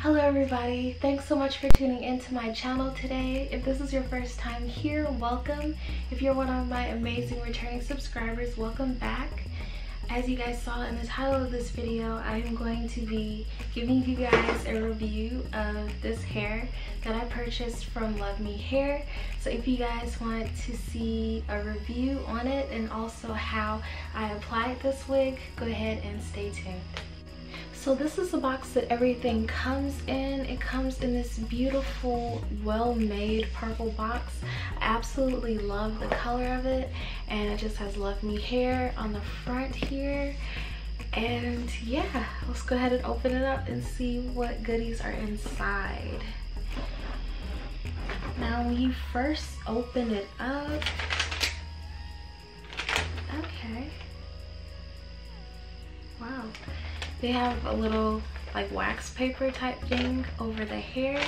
Hello everybody, thanks so much for tuning into my channel today. If this is your first time here, welcome. If you're one of my amazing returning subscribers, welcome back. As you guys saw in the title of this video, I am going to be giving you guys a review of this hair that I purchased from LUVME Hair. So if you guys want to see a review on it and also how I applied this wig, go ahead and stay tuned. So this is the box that everything comes in. It comes in this beautiful, well-made purple box. I absolutely love the color of it, and it just has LUVME Hair on the front here. And yeah, let's go ahead and open it up and see what goodies are inside. Now when you first open it up, okay, wow. They have a little like wax paper type thing over the hair,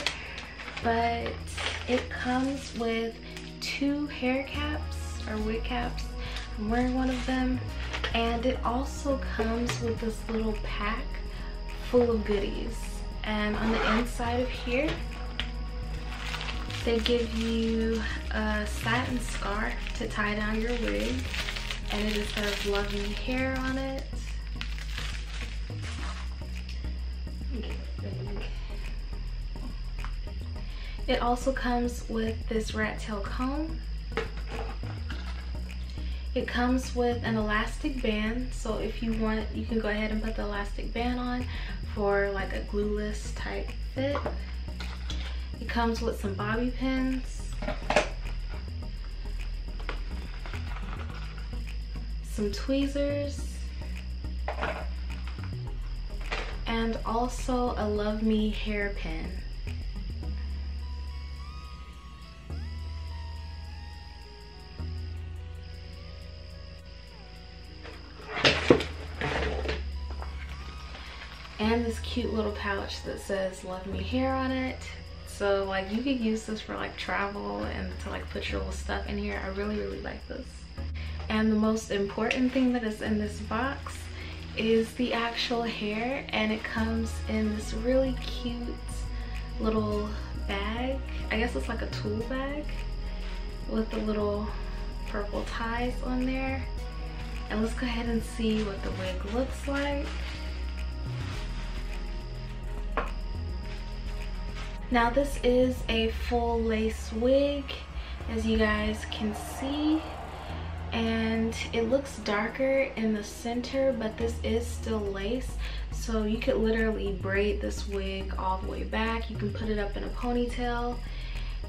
but it comes with 2 hair caps or wig caps. I'm wearing one of them, and it also comes with this little pack full of goodies. And on the inside of here, they give you a satin scarf to tie down your wig, and it just says LUVME Hair on it. It also comes with this rat tail comb. It comes with an elastic band, so if you want, you can go ahead and put the elastic band on for like a glueless type fit. It comes with some bobby pins, some tweezers, and also a LUVME hairpin. And this cute little pouch that says LUVME Hair on it. So like you could use this for like travel and to like put your little stuff in here. I really like this. And the most important thing that is in this box is the actual hair, and it comes in this really cute little bag. I guess it's like a tool bag with the little purple ties on there. And let's go ahead and see what the wig looks like. Now this is a full lace wig, as you guys can see, and it looks darker in the center, but this is still lace, so you could literally braid this wig all the way back. You can put it up in a ponytail,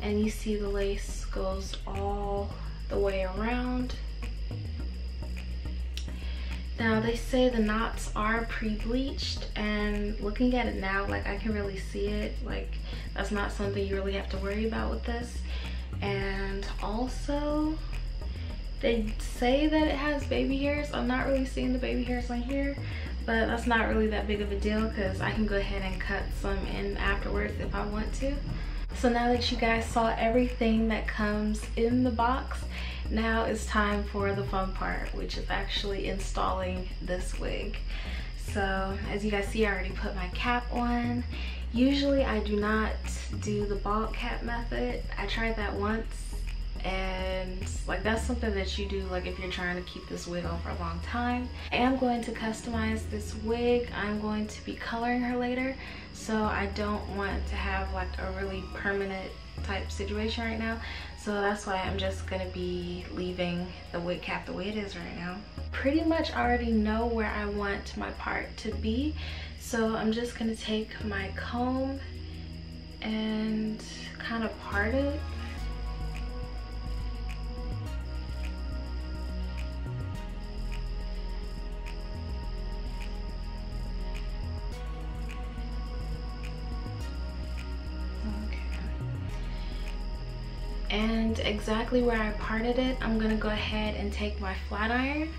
and you see the lace goes all the way around. Now they say the knots are pre-bleached, and looking at it now, like I can really see it. Like that's not something you really have to worry about with this. And also they say that it has baby hairs. I'm not really seeing the baby hairs on here, but that's not really that big of a deal because I can go ahead and cut some in afterwards if I want to. So now that you guys saw everything that comes in the box, now it's time for the fun part, which is actually installing this wig. So as you guys see, I already put my cap on. Usually I do not do the bald cap method. I tried that once, and like that's something that you do like if you're trying to keep this wig on for a long time. I am going to customize this wig. I'm going to be coloring her later, so I don't want to have like a really permanent type situation right now. So that's why I'm just gonna be leaving the wig cap the way it is right now. Pretty much already know where I want my part to be, so I'm just gonna take my comb and kind of part it. And exactly where I parted it, I'm gonna go ahead and take my flat iron,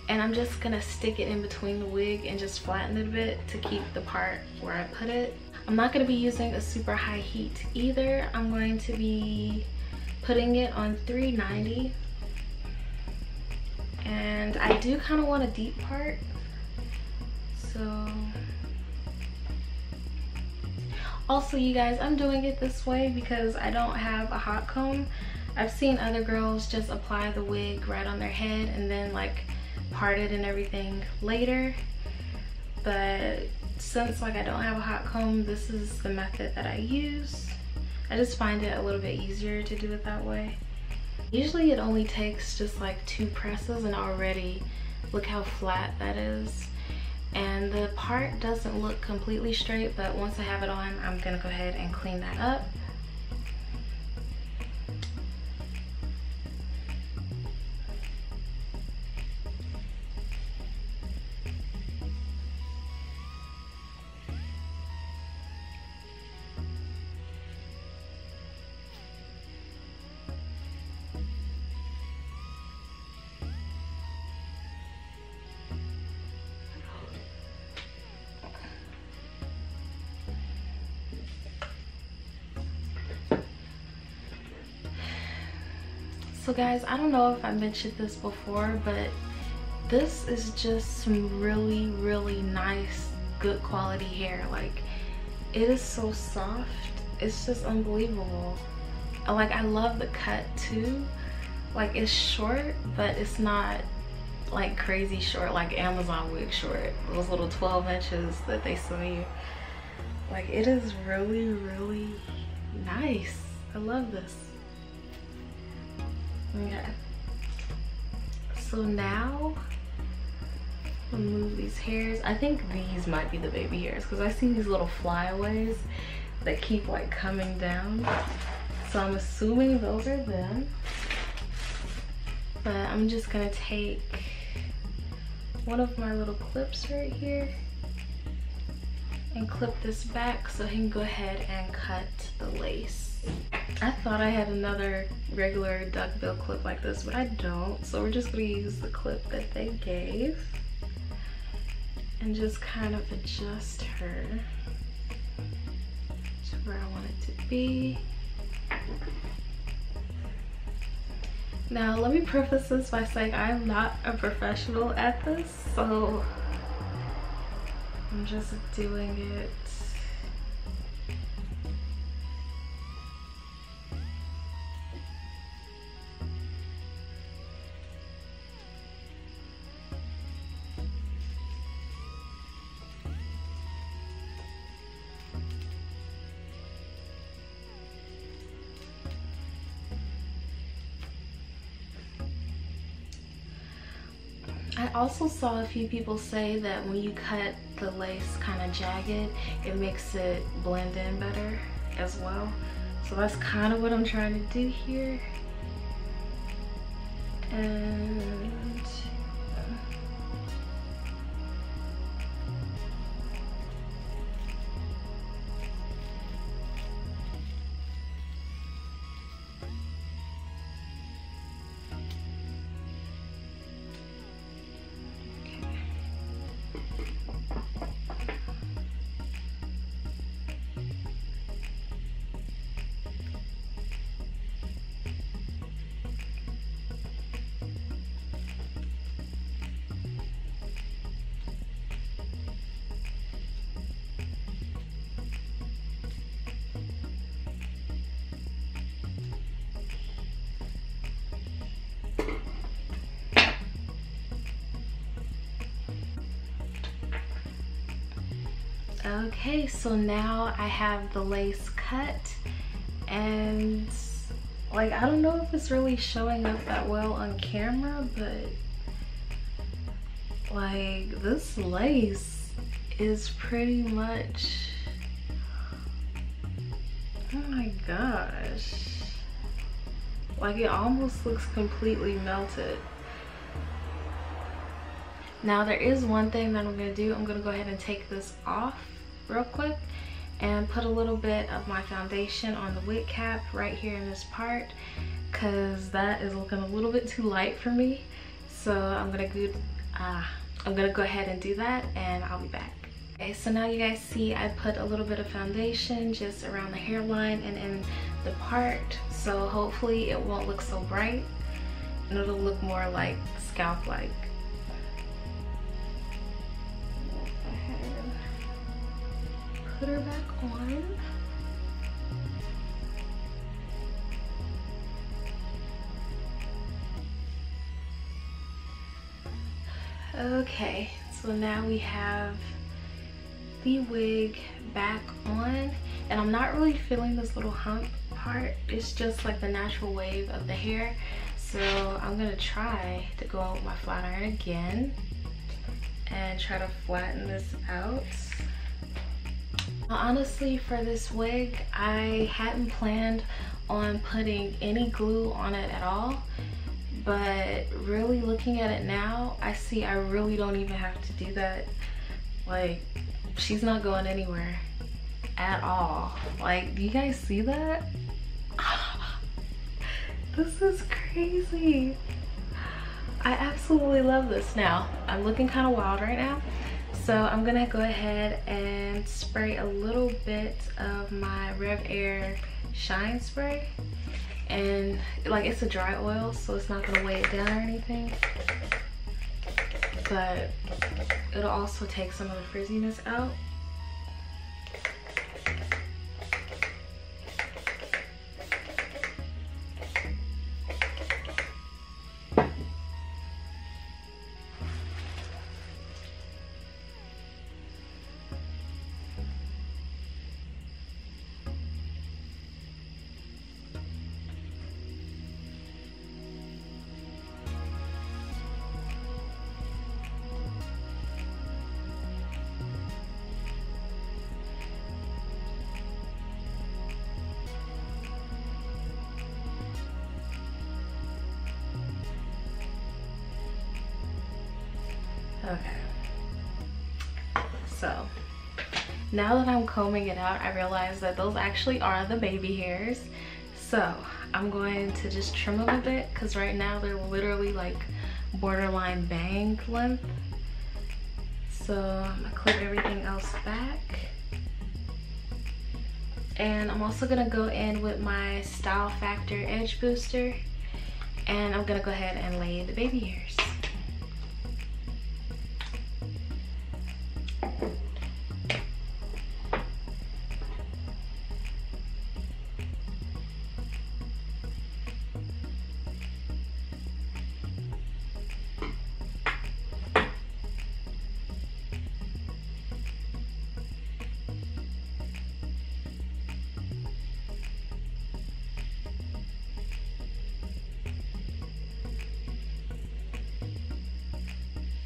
and I'm just gonna stick it in between the wig and just flatten it a bit to keep the part where I put it. I'm not gonna be using a super high heat either. I'm going to be putting it on 390, and I do kind of want a deep part, so Also, you guys, I'm doing it this way because I don't have a hot comb. I've seen other girls just apply the wig right on their head and then like part it and everything later. But since like I don't have a hot comb, this is the method that I use. I just find it a little bit easier to do it that way. Usually it only takes just like 2 presses and already look how flat that is. And the part doesn't look completely straight, but once I have it on, I'm gonna go ahead and clean that up. So guys, I don't know if I mentioned this before, but this is just some really, really nice, good quality hair. Like, it is so soft. It's just unbelievable. Like, I love the cut too. Like, it's short, but it's not like crazy short, like Amazon wig short. Those little 12 inches that they sell you. Like, it is really, really nice. I love this. Okay, so now I'll move these hairs. I think these might be the baby hairs because I see these little flyaways that keep like coming down. So I'm assuming those are them. But I'm just gonna take one of my little clips right here and clip this back so he can go ahead and cut the lace. I thought I had another regular duckbill clip like this, but I don't. So we're just gonna use the clip that they gave and just kind of adjust her to where I want it to be. Now, let me preface this by saying I am not a professional at this, so I'm just doing it. I also saw a few people say that when you cut the lace kind of jagged, it makes it blend in better as well. So that's kind of what I'm trying to do here. And okay, so now I have the lace cut, and like, I don't know if it's really showing up that well on camera, but like, this lace is pretty much, oh my gosh, like it almost looks completely melted. Now there is one thing that I'm gonna do. I'm gonna go ahead and take this off real quick and put a little bit of my foundation on the wig cap right here in this part, because that is looking a little bit too light for me. So I'm gonna go ahead and do that, and I'll be back. Okay, so now you guys see I put a little bit of foundation just around the hairline and in the part, so hopefully it won't look so bright and it'll look more like scalp-like. Put her back on. Okay, so now we have the wig back on, and I'm not really feeling this little hump part. It's just like the natural wave of the hair. So I'm gonna try to go out with my flat iron again and try to flatten this out. Now, honestly, for this wig, I hadn't planned on putting any glue on it at all, but really looking at it now, I see I really don't even have to do that. Like, she's not going anywhere at all. Like, do you guys see that? This is crazy. I absolutely love this. Now, I'm looking kind of wild right now, so I'm gonna go ahead and spray a little bit of my Rev Air Shine Spray. And like, it's a dry oil, so it's not gonna weigh it down or anything, but it'll also take some of the frizziness out. Okay, so now that I'm combing it out, I realize that those actually are the baby hairs. So I'm going to just trim them a bit, because right now they're literally like borderline bang length. So I'm gonna clip everything else back. And I'm also gonna go in with my Style Factor Edge Booster, and I'm gonna go ahead and lay the baby hairs.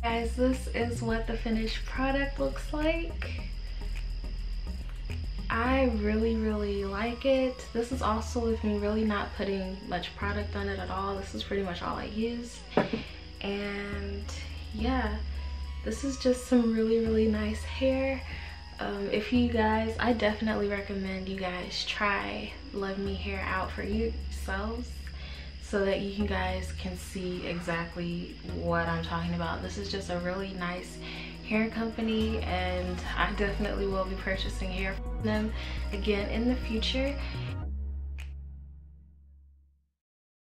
Guys, this is what the finished product looks like. I really like it. This is also with me really not putting much product on it at all. This is pretty much all I use. And yeah, this is just some really nice hair. If you guys, I definitely recommend you guys try LUVME Hair out for yourselves, so that you guys can see exactly what I'm talking about. This is just a really nice hair company, and I definitely will be purchasing hair from them again in the future.